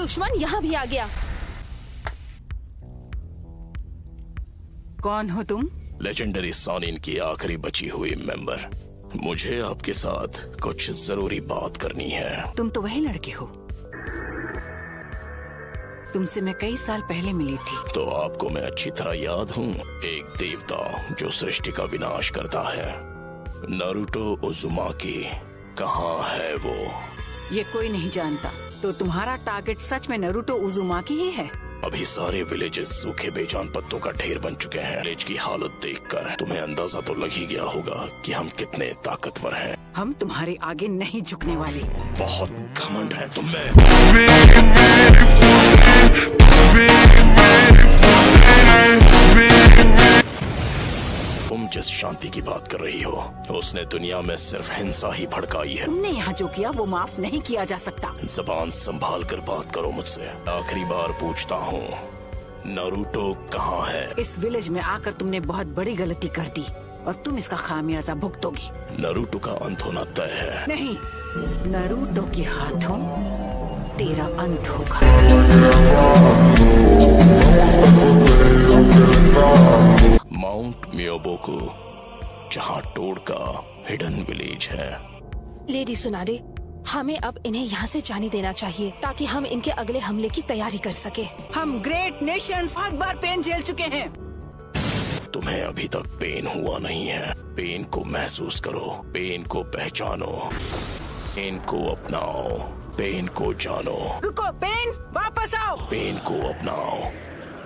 दुश्मन यहाँ भी आ गया। कौन हो तुम? लेजेंडरी सॉनिन की आखिरी बची हुई मेंबर। मुझे आपके साथ कुछ जरूरी बात करनी है। तुम तो वही लड़के हो, तुमसे मैं कई साल पहले मिली थी। तो आपको मैं अच्छी तरह याद हूँ, एक देवता जो सृष्टि का विनाश करता है। नारुतो उजुमाकी कहाँ है वो? ये कोई नहीं जानता। तो तुम्हारा टारगेट सच में नारुतो उजुमाकी ही है? अभी सारे विलेजेस सूखे बेजान पत्तों का ढेर बन चुके हैं। विलेज की हालत देखकर तुम्हें अंदाजा तो लग ही गया होगा कि हम कितने ताकतवर हैं। हम तुम्हारे आगे नहीं झुकने वाले। बहुत घमंड है तुम में। तुम जिस शांति की बात कर रही हो, उसने दुनिया में सिर्फ हिंसा ही भड़काई है। तुमने यहाँ जो किया वो माफ नहीं किया जा सकता। जबान संभाल कर बात करो मुझसे। आखिरी बार पूछता हूँ, नारुतो कहाँ है? इस विलेज में आकर तुमने बहुत बड़ी गलती कर दी और तुम इसका खामियाजा भुगतोगी। नारुतो का अंत होना तय है। नहीं, नारुतो के हाथों तेरा अंत होगा। माउंट मियोबोकू, जहाँ टोड का हिडन विलेज है। लेडी सुनाडे, हमें अब इन्हें यहाँ से जाने देना चाहिए ताकि हम इनके अगले हमले की तैयारी कर सके। हम ग्रेट नेशंस बहुत बार पेन झेल चुके हैं। तुम्हें अभी तक पेन हुआ नहीं है। पेन को महसूस करो, पेन को पहचानो, पेन को अपनाओ, पेन को जानो। रुको पेन, वापस आओ। पेन को अपनाओ,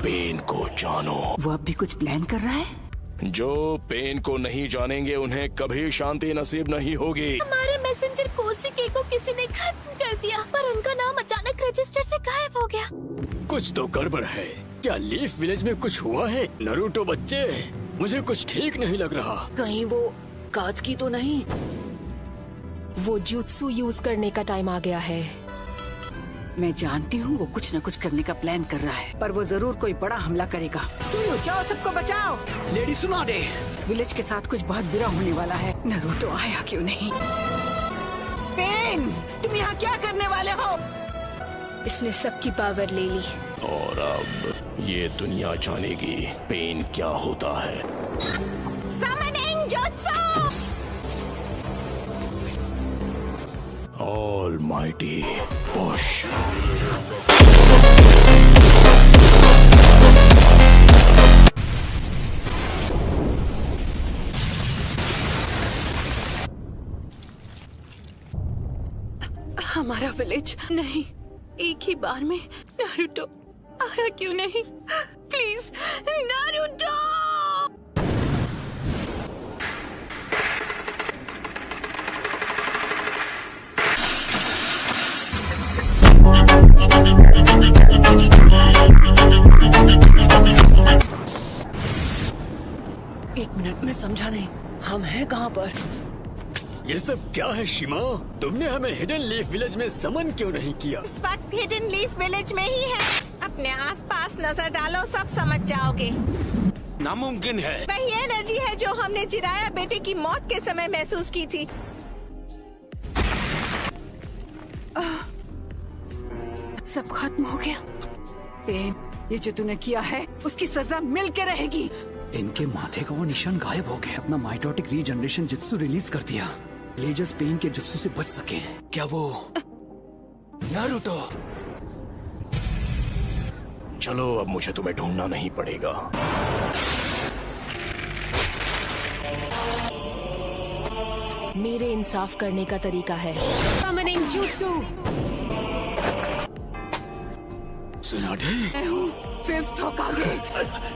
पेन को जानो। वो अब भी कुछ प्लान कर रहा है। जो पेन को नहीं जानेंगे उन्हें कभी शांति नसीब नहीं होगी। हमारे मैसेंजर कोशिके को किसी ने खत्म कर दिया, पर उनका नाम अचानक रजिस्टर से गायब हो गया। कुछ तो गड़बड़ है। क्या लीफ विलेज में कुछ हुआ है? नारुतो बच्चे, मुझे कुछ ठीक नहीं लग रहा। कहीं वो काज की तो नहीं? वो जुत्सु यूज करने का टाइम आ गया है। मैं जानती हूँ वो कुछ न कुछ करने का प्लान कर रहा है, पर वो जरूर कोई बड़ा हमला करेगा। सुनो, जाओ सबको बचाओ। लेडी सुनाडे, इस विलेज के साथ कुछ बहुत बुरा होने वाला है। नारुतो आया क्यों नहीं? पेन, तुम यहाँ क्या करने वाले हो? इसने सबकी पावर ले ली और अब ये दुनिया जानेगी पेन क्या होता है। Summoning jutsu! Almighty push. हमारा विलेज नहीं, एक ही बार में नारुतो आया क्यों नहीं? Please Naruto! एक मिनट में समझा नहीं, हम हैं कहाँ पर? ये सब क्या है शिमा? तुमने हमें हिडन लीफ विलेज में समन क्यों नहीं किया? इस वक्त हिडन लीफ विलेज में ही है। अपने आसपास नजर डालो, सब समझ जाओगे। नामुमकिन है। वही एनर्जी है जो हमने जिराया बेटे की मौत के समय महसूस की थी। सब खत्म हो गया। पेन, ये जो तूने किया है उसकी सजा मिल के रहेगी। इनके माथे का वो निशान गायब हो गया। अपना माइटोटिक रीजनरेशन जुत्सु रिलीज कर दिया। लेजर्स पेन के जुत्सु से बच सके। क्या वो नारुतो? चलो अब मुझे तुम्हें ढूंढना नहीं पड़ेगा। मेरे इंसाफ करने का तरीका है। Summoning jutsu! सुनाडे, मैं हूँ फिफ्थ होकागे।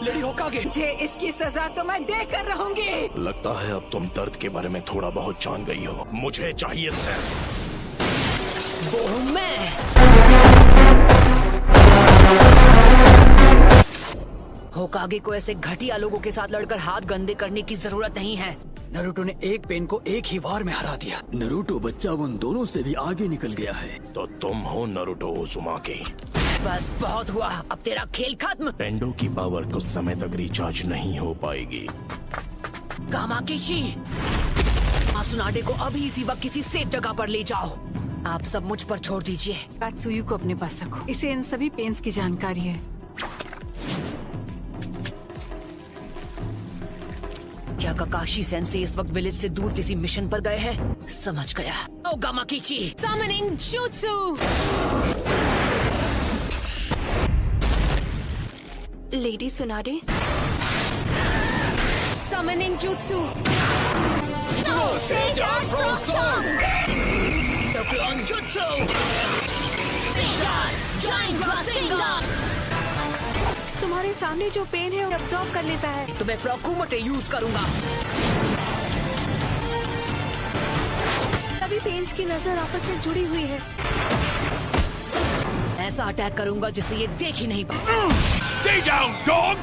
लेडी होकागे। मुझे इसकी सजा तो मैं देकर रहूंगी। लगता है अब तुम दर्द के बारे में थोड़ा बहुत जान गई हो। मुझे चाहिए सिर्फ वो मैं। होकागे को ऐसे घटिया लोगों के साथ लड़कर हाथ गंदे करने की जरूरत नहीं है। नारुतो ने एक पेन को एक ही वार में हरा दिया। नारुतो बच्चा उन दोनों से भी आगे निकल गया है। तो तुम हो नारुतो उजुमाकी। बस बहुत हुआ, अब तेरा खेल खत्म। पेंडो की पावर कुछ समय तक रिचार्ज नहीं हो पाएगी। कामाकिशी, मासुनाडे को अभी इसी वक्त किसी सेफ जगह पर ले जाओ। आप सब मुझ पर छोड़ दीजिए। कात्सुयु को अपने पास रखो, इसे इन सभी पेन्स की जानकारी है। क्या काकाशी सेंसे इस वक्त विलेज से दूर किसी मिशन पर गए हैं? समझ गया। ओगामा कीची Summoning Jutsu! Lady Tsunade Summoning Jutsu! तुम्हारे सामने जो पेन है वो अब्सॉर्ब कर लेता है। तो मैं प्रोकुमोटे यूज करूंगा। सभी पेन्स की नजर आपस में जुड़ी हुई है। ऐसा अटैक करूंगा जिसे ये देख ही नहीं पाए। Stay down, dog!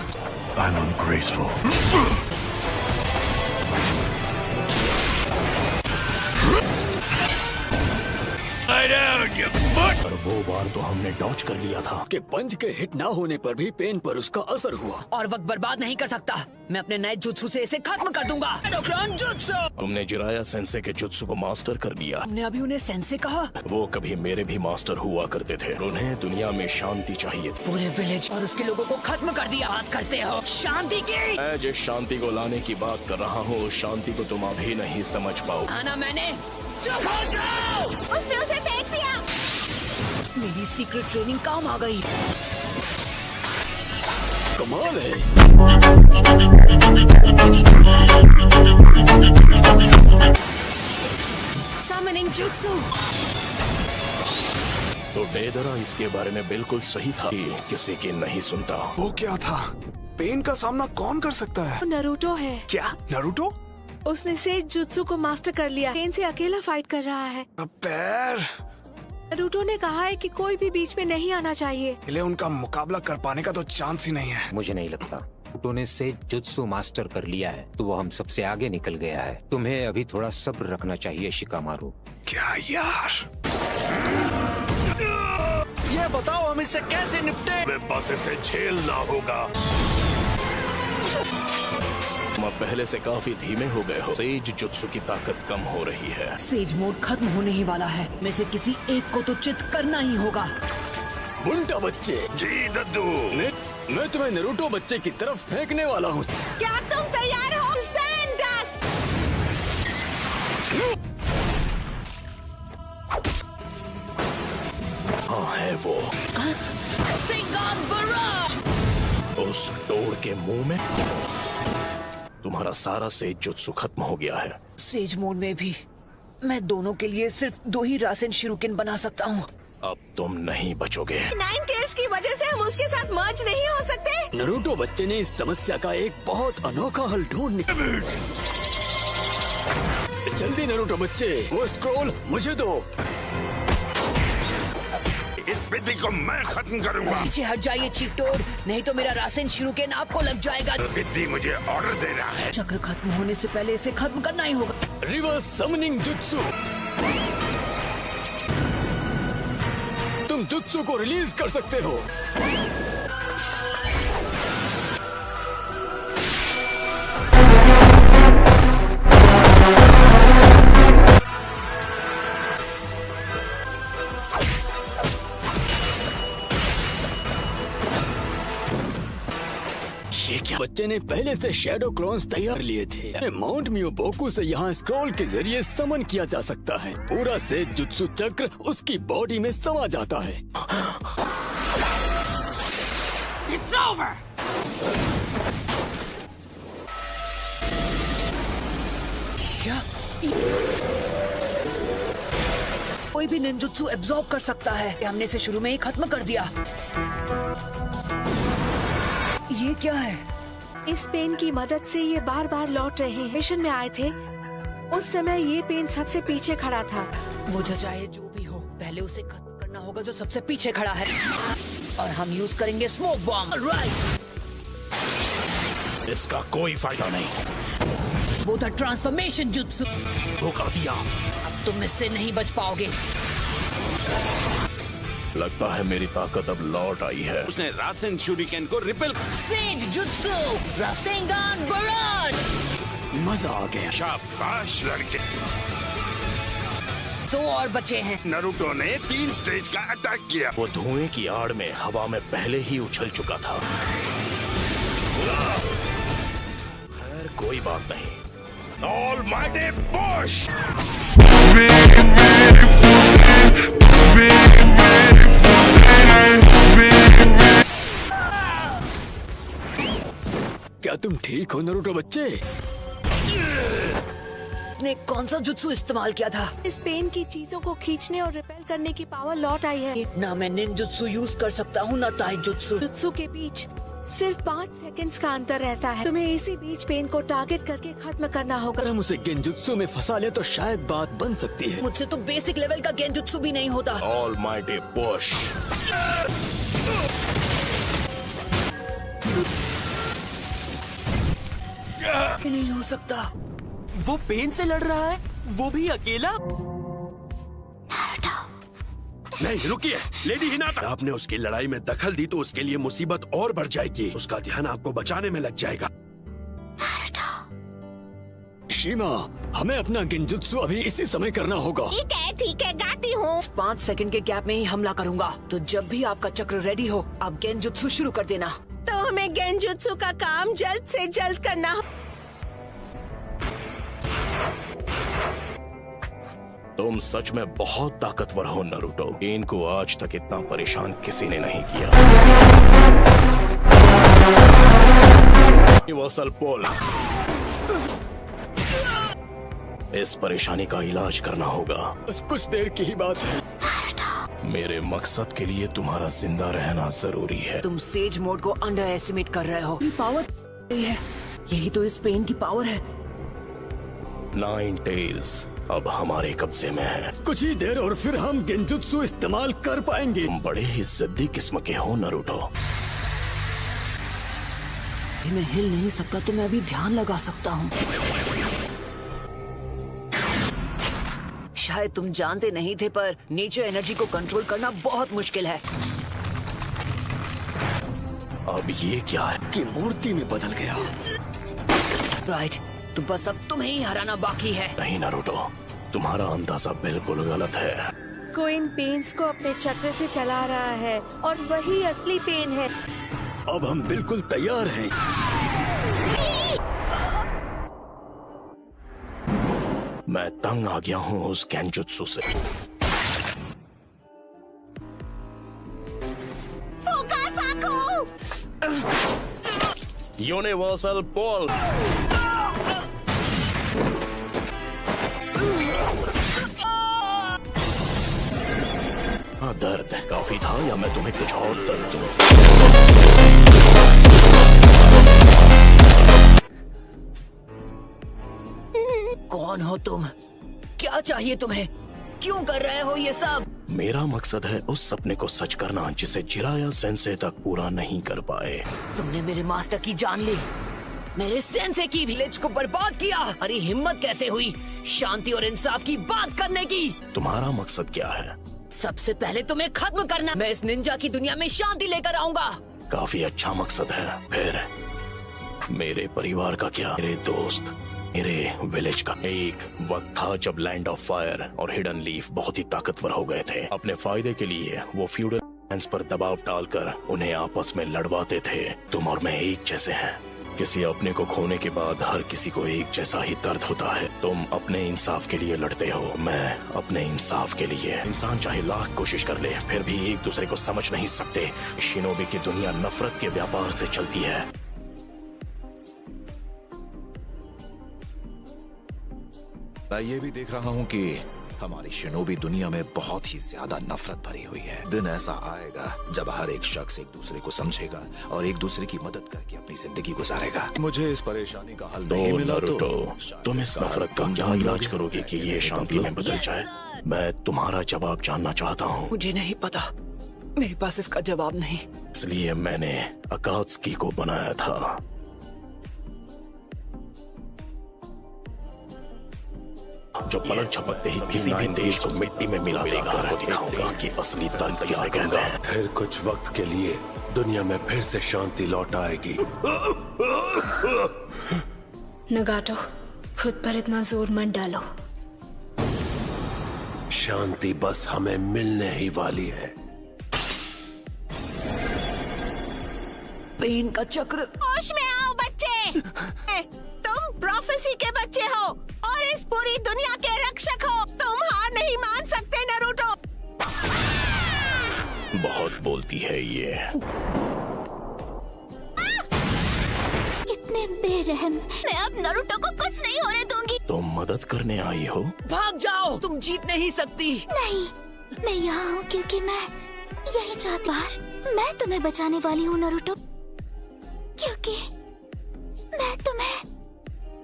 I'm ungraceful. Lie down, you butt! पर वो बार तो हमने डॉच कर लिया था। कि पंच के हिट ना होने पर भी पेन पर उसका असर हुआ। और वक्त बर्बाद नहीं कर सकता। मैं अपने नए जुत्सु से इसे खत्म कर दूंगा। Endocrine jutsu! तुमने जिराया सेंसे के जुत्सु को मास्टर कर लिया। हमने अभी उन्हें सेंसे कहा। वो कभी मेरे भी मास्टर हुआ करते थे। उन्हें दुनिया में शांति चाहिए थी। पूरे विलेज और उसके लोगों को खत्म कर दिया। बात करते हो शांति की? मैं जिस शांति को लाने की बात कर रहा हूँ उस शांति को तुम अभी नहीं समझ पाओ। आना मैंने। चुप हो जाओ! उसने उसे फेंक दिया। मेरी सीक्रेट ट्रेनिंग काम आ गई। कमाल है। Summoning Jutsu! तो डेदरा इसके बारे में बिल्कुल सही था कि किसी की नहीं सुनता। वो क्या था? पेन का सामना कौन कर सकता है? नरूटो है। क्या नारुतो? उसने सेज जुत्सु को मास्टर कर लिया। पेन से अकेला फाइट कर रहा है। पैर नरूटो ने कहा है कि कोई भी बीच में नहीं आना चाहिए। इले उनका मुकाबला कर पाने का तो चांस ही नहीं है। मुझे नहीं लगता। उन्होंने से जुत्सु मास्टर कर लिया है तो वो हम सबसे आगे निकल गया है। तुम्हें अभी थोड़ा सब्र रखना चाहिए शिकामारू। क्या यार? ये बताओ हम इससे कैसे निपटे? मैं बस इसे झेलना होगा। तुम अब पहले से काफी धीमे हो गए हो। सेज जुत्सु की ताकत कम हो रही है। सेज मोड खत्म होने ही वाला है। में से किसी एक को तो चित करना ही होगा। बुंटा बच्चे। जी दद्दू। मैं तुम्हें नारुतो बच्चे की तरफ फेंकने वाला हूँ। क्या तुम तैयार हो? सैंडस्ट! हाँ है वो। उस डोर के मुंह में तुम्हारा सारा सेज जुत्सु खत्म हो गया है। सेज मोड में भी मैं दोनों के लिए सिर्फ 2 ही रासेन शिरुकिन बना सकता हूँ। अब तुम नहीं बचोगे। नाइन टेल्स की वजह से हम उसके साथ मर्ज नहीं हो सकते। नारुतो बच्चे ने इस समस्या का एक बहुत अनोखा हल ढूंढ निकाला। जल्दी नारुतो बच्चे, वो स्क्रॉल मुझे दो। इस बिजली को मैं खत्म करूंगा। पीछे हट जाइए चीटोर, नहीं तो मेरा रासेन शिरुकिन आपको लग जाएगा। बिजली मुझे ऑर्डर देना है। चक्र खत्म होने से पहले इसे खत्म करना ही होगा। Reverse summoning jutsu. तुम जुत्सु को रिलीज कर सकते हो। ये क्या? बच्चे ने पहले से शैडो क्लोन्स तैयार लिए थे। माउंट मियोबोकू से यहाँ स्क्रॉल के जरिए समन किया जा सकता है। पूरा से जुत्सु चक्र उसकी बॉडी में समा जाता है। It's over! क्या? कोई भी निंजुत्सु एब्जॉर्ब कर सकता है। हमने इसे शुरू में ही खत्म कर दिया। ये क्या है? इस पेन की मदद से ये बार बार लौट रहे हैं। मिशन में आए थे उस समय ये पेन सबसे पीछे खड़ा था। वो चाहे जो भी हो, पहले उसे खत्म करना होगा जो सबसे पीछे खड़ा है। और हम यूज करेंगे स्मोक बॉम्ब। राइट। इसका कोई फायदा नहीं। वो था ट्रांसफॉर्मेशन जुत्सु। धोखा दिया। अब तुम इससे नहीं बच पाओगे। लगता है मेरी ताकत अब लौट आई है। उसने रासेन शूरिकेन को repel. Sage jutsu Rasengan barrage. मजा आ गया। शाबाश लड़के। 2 और बचे हैं। नारुतो ने 3 स्टेज का अटैक किया। वो धुएं की आड़ में हवा में पहले ही उछल चुका था। खैर कोई बात नहीं। Almighty push! क्या तुम ठीक हो नारुतो बच्चे? ने कौन सा जुत्सु इस्तेमाल किया था? इस पेन की चीजों को खींचने और रिपेल करने की पावर लौट आई है। ना मैं निंजुत्सु यूज कर सकता हूँ ना ताइजुत्सु। जुत्सु के बीच सिर्फ 5 सेकंड्स का अंतर रहता है। तुम्हें इसी बीच पेन को टारगेट करके खत्म करना होगा। अगर हम उसे गेंजुत्सु में फंसा ले तो शायद बात बन सकती है। मुझसे तो बेसिक लेवल का गेंजुत्सु भी नहीं होता। Almighty push! नहीं हो सकता। वो पेन से लड़ रहा है, वो भी अकेला। नहीं रुकिए, लेडी हिनाटा। आपने उसकी लड़ाई में दखल दी तो उसके लिए मुसीबत और बढ़ जाएगी। उसका ध्यान आपको बचाने में लग जाएगा। शीमा, हमें अपना गेंजुत्सु अभी इसी समय करना होगा। ठीक है, गाती हूँ। 5 सेकंड के गैप में ही हमला करूंगा। तो जब भी आपका चक्र रेडी हो, आप गेंजुत्सु शुरू कर देना। तो हमें गेंजुत्सु का काम जल्द से जल्द करना। तुम सच में बहुत ताकतवर हो नारुतो। पेन को आज तक इतना परेशान किसी ने नहीं किया। Universal push! इस परेशानी का इलाज करना होगा। बस कुछ देर की ही बात है। मेरे मकसद के लिए तुम्हारा जिंदा रहना जरूरी है। तुम सेज मोड को अंडर एस्टिमेट कर रहे हो। ये पावर है, यही तो इस पेन की पावर है। 9 टेल्स अब हमारे कब्जे में है। कुछ ही देर और फिर हम गेंजुत्सु इस्तेमाल कर पाएंगे। तुम बड़े ही जिद्दी किस्म के हो नारुतो। मैं हिल नहीं सकता तो मैं अभी ध्यान लगा सकता हूँ। शायद तुम जानते नहीं थे पर नेचर एनर्जी को कंट्रोल करना बहुत मुश्किल है। अब ये क्या है? कि मूर्ति में बदल गया। राइट, तो बस अब तुम्हें ही हराना बाकी है। नहीं नारुतो, तुम्हारा अंदाजा बिल्कुल गलत है। कोई इन पेन्स को अपने चक्र से चला रहा है और वही असली पेन है। अब हम बिल्कुल तैयार हैं। मैं तंग आ गया हूँ उस गेंजुत्सु से। Universal push! दर्द काफी था या मैं तुम्हें कुछ और दर्द दूं? कौन हो तुम? क्या चाहिए तुम्हें? क्यों कर रहे हो ये सब? मेरा मकसद है उस सपने को सच करना जिसे जिराया सेंसे तक पूरा नहीं कर पाए। तुमने मेरे मास्टर की जान ली, मेरे सेंसे की विलेज को बर्बाद किया। अरे हिम्मत कैसे हुई शांति और इंसाफ की बात करने की? तुम्हारा मकसद क्या है? सबसे पहले तुम्हें खत्म करना। मैं इस निंजा की दुनिया में शांति लेकर आऊंगा। काफी अच्छा मकसद है। फिर मेरे परिवार का क्या? मेरे दोस्त, मेरे विलेज का? एक वक्त था जब लैंड ऑफ फायर और हिडन लीफ बहुत ही ताकतवर हो गए थे। अपने फायदे के लिए वो फ्यूडल लैंड्स पर दबाव डालकर उन्हें आपस में लड़वाते थे। तुम और मैं एक जैसे हैं। किसी अपने को खोने के बाद हर किसी को एक जैसा ही दर्द होता है। तुम अपने इंसाफ के लिए लड़ते हो, मैं अपने इंसाफ के लिए। इंसान चाहे लाख कोशिश कर ले फिर भी एक दूसरे को समझ नहीं सकते। शिनोबी की दुनिया नफरत के व्यापार से चलती है। मैं ये भी देख रहा हूँ कि हमारी शिनोबी दुनिया में बहुत ही ज्यादा नफरत भरी हुई है। दिन ऐसा आएगा जब हर एक शख्स एक दूसरे को समझेगा और एक दूसरे की मदद करके अपनी जिंदगी गुजारेगा। मुझे इस परेशानी का हल नहीं मिला तो तुम इस नफरत का क्या इलाज करोगे कि ये शांति में बदल जाए? मैं तुम्हारा जवाब जानना चाहता हूँ। मुझे नहीं पता, मेरे पास इसका जवाब नहीं। इसलिए मैंने अकात्सुकी को बनाया था। जो पलक झपकते ही किसी भी देश को मिट्टी में मिला देगा। दिखाऊंगा कि असली दर्द किसे कहते हैं। फिर कुछ वक्त के लिए दुनिया में फिर से शांति लौट आएगी। नगाटो, खुद पर इतना जोर मत डालो। शांति बस हमें मिलने ही वाली है। पेन का चक्र। होश में आओ बच्चे। तुम प्रोफेसी के बच्चे हो और इस पूरी दुनिया के रक्षक हो। तुम हार नहीं मान सकते नारुतो। बहुत बोलती है ये। इतने बेरहम। मैं अब नारुतो को कुछ नहीं होने दूंगी। तुम मदद करने आई हो? भाग जाओ, तुम जीत नहीं सकती। नहीं, मैं यहाँ हूँ क्योंकि मैं यही चाहती हूँ। मैं तुम्हें बचाने वाली हूँ नारुतो, क्योंकि मैं तुम्हें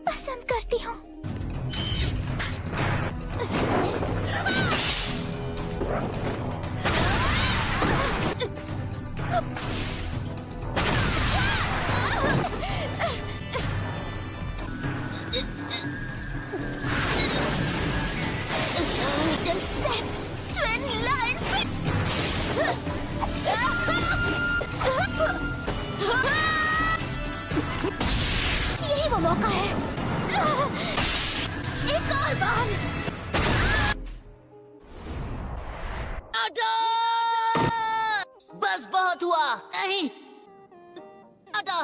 पसंद करती हूँ। यही वो मौका है। एक और बार। बस बहुत हुआ। नहीं अदा।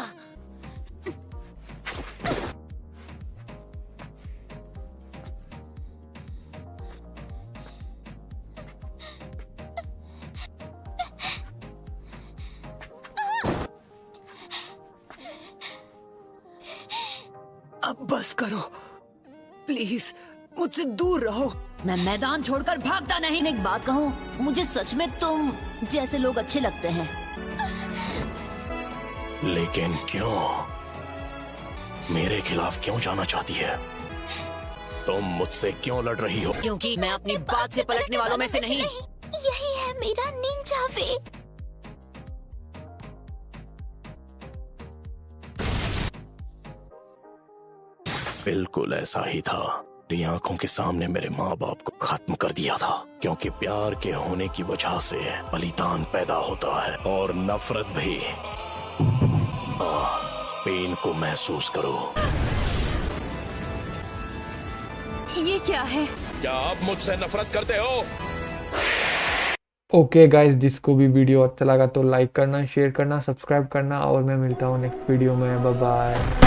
अब बस करो प्लीज, मुझसे दूर रहो। मैं मैदान छोड़कर भागता नहीं। एक बात कहूँ, मुझे सच में तुम जैसे लोग अच्छे लगते हैं। लेकिन क्यों? मेरे खिलाफ क्यों जाना चाहती है? तुम मुझसे क्यों लड़ रही हो? क्योंकि मैं अपनी बात से पलटने वालों में से नहीं। यही है मेरा निंजा वे। बिल्कुल ऐसा ही था। मेरी आंखों के सामने मेरे माँ बाप को खत्म कर दिया था, क्योंकि प्यार के होने की वजह से बलिदान पैदा होता है और नफरत भी। पेन को महसूस करो। ये क्या है? क्या आप मुझसे नफरत करते हो? ओके गाइस, जिसको भी वीडियो अच्छा लगा तो लाइक करना, शेयर करना, सब्सक्राइब करना और मैं मिलता हूँ नेक्स्ट वीडियो में। Bye bye.